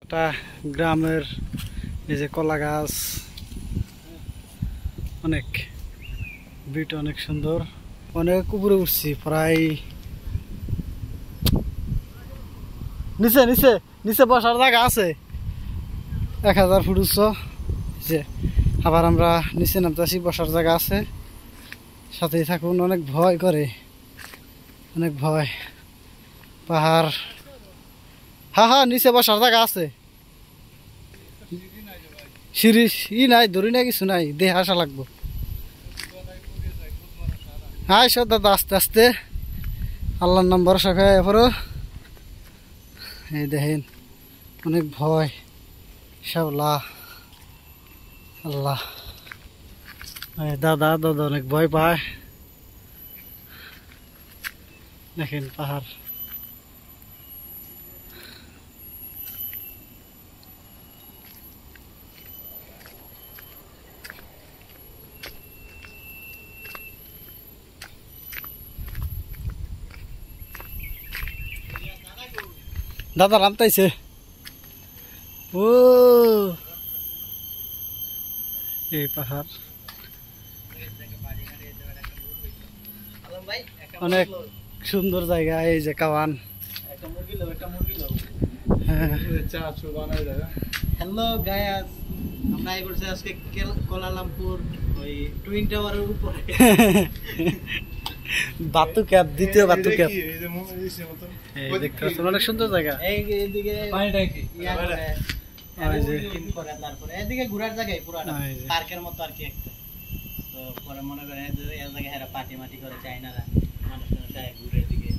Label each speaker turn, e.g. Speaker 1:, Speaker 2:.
Speaker 1: একটা গ্রামের এই যে কলা গাছ, অনেক বিট অনেক সুন্দর। অনেক উপরে উঠছি, প্রায় নিচে নিচে নিচে বসার জায়গা আছে 1000 ফুট উচ্চ। যে আবার আমরা নিচে নামতেছি, বসার জায়গা আছে, সাথেই থাকুন। অনেক ভয় করে, অনেক ভয় পাহাড়। হ্যাঁ হ্যাঁ, নিচে বসার জায়গা আছে, সিঁড়ি নাই, দড়ি নাই, কিছু নাই, দেহে আসা লাগবো। হ্যাঁ সব দাদা, আস্তে আস্তে আল্লাহর নাম ভরসা করে এরপরও। এই দেখেন অনেক ভয়, সব আল্লাহ। দাদা দাদা অনেক ভয় পায়। দেখেন পাহাড়, দাদা নামতাইছে। ও এই পাহাড় অনেক সুন্দর জায়গা। এই যে কাওয়ান,
Speaker 2: হ্যালো গায়াস, আমরা এই করছি আজকে কোলালামপুর ওই টুইন টাওয়ারের উপরে।
Speaker 1: বাতু ক্যাপ, দ্বিতীয় বাতু ক্যাপ। দেখতে পাচ্ছেন অনেক সুন্দর জায়গা।
Speaker 2: এইদিকে তারপরে এদিকে ঘোরার জায়গায় পুরাটা পার্কের মতো আর কি একটা। তো পরে মনে করেন এই জায়গায় হেরা পার্টি মাটি করে চাইনারা মানুষ ঘুরে দিকে।